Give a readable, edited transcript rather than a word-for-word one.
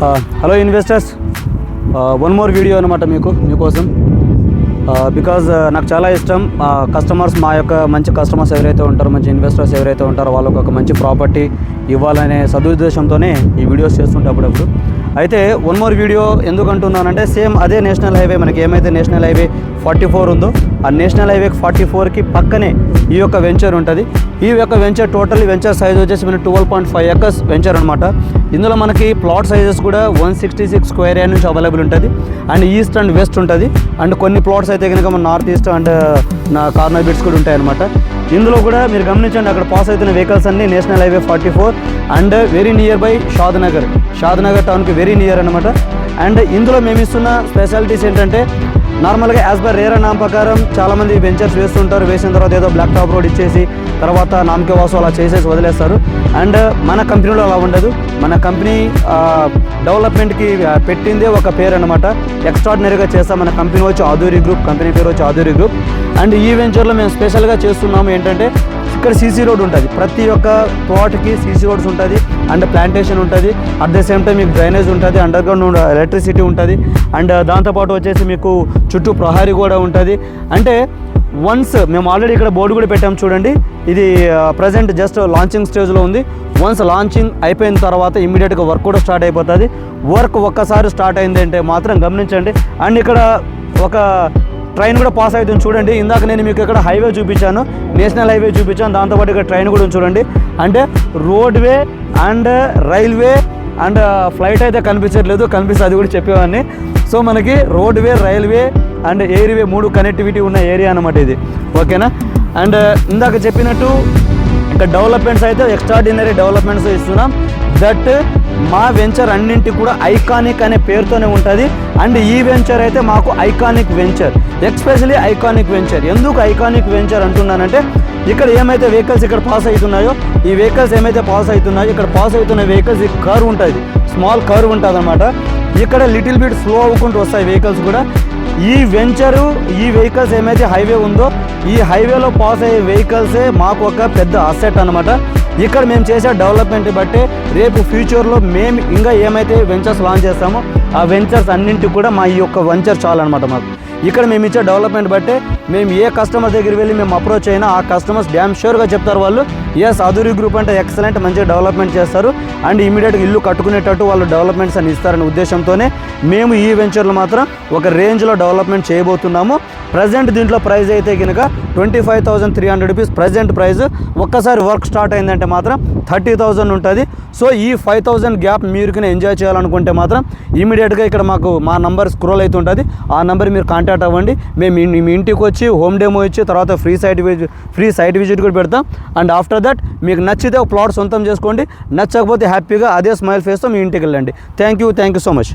Hello investors, one more video అనమాట మీకోసం. Because నాకు చాలా ఇష్టం కస్టమర్స్, మా యొక్క మంచి కస్టమర్స్ ఎవరైతే ఉంటారో, మంచి ఇన్వెస్టర్స్ ఎవరైతే ఉంటారో వాళ్ళకు ఒక మంచి ప్రాపర్టీ ఇవ్వాలనే సదుద్దేశంతోనే ఈ వీడియోస్ చేస్తుంటే అప్పుడప్పుడు. అయితే వన్ మోర్ వీడియో ఎందుకు అంటున్నానంటే, సేమ్ అదే నేషనల్ హైవే, మనకి ఏమైతే నేషనల్ హైవే 44 ఉందో ఆ నేషనల్ హైవే 44కి పక్కనే ఈ యొక్క వెంచర్ ఉంటుంది. ఈ యొక్క వెంచర్ టోటల్ వెంచర్ సైజ్ వచ్చేసి మనకి 12.5 acres వెంచర్ అనమాట. ఇందులో మనకి ప్లాట్ సైజెస్ కూడా 166 స్క్వేర్ యార్డ్ నుంచి అవైలబుల్ ఉంటుంది. అండ్ ఈస్ట్ అండ్ వెస్ట్ ఉంటుంది. అండ్ కొన్ని ప్లాట్స్ అయితే కనుక మన నార్త్ ఈస్ట్ అండ్ నా కార్నర్ బిట్స్ కూడా ఉంటాయి అనమాట. ఇందులో కూడా మీరు గమనించండి, అక్కడ పాస్ అవుతున్న వెహికల్స్ అన్ని national highway 44 and very near by Shadnagar టౌన్కి వెరీ నియర్ అనమాట. అండ్ ఇందులో మేము ఇస్తున్న స్పెషాలిటీస్ ఏంటంటే, నార్మల్గా యాజ్ పర్ రేరా నామ్ ప్రకారం చాలామంది వెంచర్స్ వేస్తుంటారు. వేసిన తర్వాత ఏదో బ్లాక్ టాప్ రోడ్ ఇచ్చేసి తర్వాత నామకే వాసు అలా చేసేసి వదిలేస్తారు. అండ్ మన కంపెనీలో అలా ఉండదు. మన కంపెనీ డెవలప్మెంట్కి పెట్టిందే ఒక పేరు అనమాట. ఎక్స్ట్రాడినరీగా చేస్తాం. మన కంపెనీ వచ్చి ఆధురి గ్రూప్, కంపెనీ పేరు వచ్చి ఆధురి గ్రూప్. అండ్ ఈ వెంచర్లో మేము స్పెషల్గా చేస్తున్నాము ఏంటంటే, ఇక్కడ సీసీ రోడ్ ఉంటుంది. ప్రతి ఒక్క ప్లాట్కి సీసీ రోడ్స్ ఉంటుంది అండ్ ప్లాంటేషన్ ఉంటుంది. అట్ ద సేమ్ టైం మీకు డ్రైనేజ్ ఉంటుంది, అండర్ గ్రౌండ్ ఎలక్ట్రిసిటీ ఉంటుంది. అండ్ దాంతోపాటు వచ్చేసి మీకు చుట్టూ ప్రహారీ కూడా ఉంటుంది. అంటే వన్స్ మేము ఆల్రెడీ ఇక్కడ బోర్డు కూడా పెట్టాము చూడండి. ఇది ప్రజెంట్ జస్ట్ లాంచింగ్ స్టేజ్లో ఉంది. వన్స్ లాంచింగ్ అయిపోయిన తర్వాత ఇమ్మీడియట్గా వర్క్ కూడా స్టార్ట్ అయిపోతుంది. వర్క్ ఒక్కసారి స్టార్ట్ అయిందంటే మాత్రం గమనించండి. అండ్ ఇక్కడ ఒక ట్రైన్ కూడా పాస్ అవుతుంది చూడండి. ఇందాక నేను మీకు ఇక్కడ హైవే చూపించాను, నేషనల్ హైవే చూపించాను. దాంతోపాటు ఇక్కడ ట్రైన్ కూడా చూడండి. అంటే roadway and railway and flight అయితే కనిపించట్లేదు, కనిపిస్తే అది కూడా చెప్పేవాడిని. సో మనకి roadway, railway and airway 3 connectivity ఉన్న ఏరియా అనమాట ఇది. ఓకేనా. అండ్ ఇందాక చెప్పినట్టు ఇంకా డెవలప్మెంట్స్ అయితే ఎక్స్ట్రాడినరీ డెవలప్మెంట్స్ ఇస్తున్నాం. దట్ మా వెంచర్ అన్నింటి కూడా ఐకానిక్ అనే పేరుతోనే ఉంటుంది. అండ్ ఈ వెంచర్ అయితే మాకు iconic venture, especially iconic venture. ఎందుకు ఐకానిక్ వెంచర్ అంటున్నానంటే, ఇక్కడ ఏమైతే వెహికల్స్ ఇక్కడ పాస్ అవుతున్నాయో, ఈ వెహికల్స్ ఏమైతే పాస్ అవుతున్నాయో, ఇక్కడ పాస్ అవుతున్న వెహికల్స్ ఈ కర్వ్ ఉంటుంది, స్మాల్ కర్వ్ ఉంటుంది అనమాట. ఇక్కడ లిటిల్ బిట్ స్లో అవ్వకుంటూ వస్తాయి వెహికల్స్ కూడా. ఈ వెంచరు, ఈ వెహికల్స్ ఏమైతే హైవే ఉందో, ఈ హైవేలో పాస్ అయ్యే వెహికల్సే మాకు ఒక పెద్ద అసెట్ అనమాట. ఇక్కడ మేము చేసే డెవలప్మెంట్ బట్టే రేపు ఫ్యూచర్లో మేము ఇంకా ఏమైతే వెంచర్స్ లాంచ్ చేస్తామో ఆ వెంచర్స్ అన్నింటికి కూడా మా ఈ యొక్క వెంచర్ చాలన్నమాట. మాకు ఇక్కడ మేము ఇచ్చే డెవలప్మెంట్ బట్టే మేము ఏ కస్టమర్ దగ్గర వెళ్ళి మేము అప్రోచ్ అయినా ఆ కస్టమర్స్ డ్యామ్ షూర్గా చెప్తారు వాళ్ళు, ఎస్ ఆధురి గ్రూప్ అంటే ఎక్సలెంట్, మంచిగా డెవలప్మెంట్ చేస్తారు అండ్ ఇమీడియట్గా ఇల్లు కట్టుకునేటట్టు వాళ్ళు డెవలప్మెంట్స్ అని ఇస్తారనే ఉద్దేశంతోనే మేము ఈ వెంచర్లో మాత్రం ఒక రేంజ్లో డెవలప్మెంట్ చేయబోతున్నాము. ప్రజెంట్ దీంట్లో ప్రైస్ అయితే కనుక 25,300 రూపీస్ ప్రజెంట్ ప్రైస్. ఒక్కసారి వర్క్ స్టార్ట్ అయిందంటే మాత్రం 30,000 ఉంటుంది. సో ఈ 5,000 గ్యాప్ మీరు ఎంజాయ్ చేయాలనుకుంటే మాత్రం ఇమీడియట్గా ఇక్కడ మా నంబర్ స్క్రోల్ అవుతుంటుంది. ఆ నెంబర్ మీరు కాంటాక్ట్ అవ్వండి. మేము మీ ఇంటికి వచ్చి హోమ్ డెమో ఇచ్చి తర్వాత ఫ్రీ సైట్ విజిట్ కూడా పెడతాం. అండ్ ఆఫ్టర్ దట్ మీకు నచ్చితే ఒక ప్లాట్ సొంతం చేసుకోండి, నచ్చకపోతే హ్యాపీగా అదే స్మైల్ ఫేస్తో మీ ఇంటికి వెళ్ళండి. Thank you so much.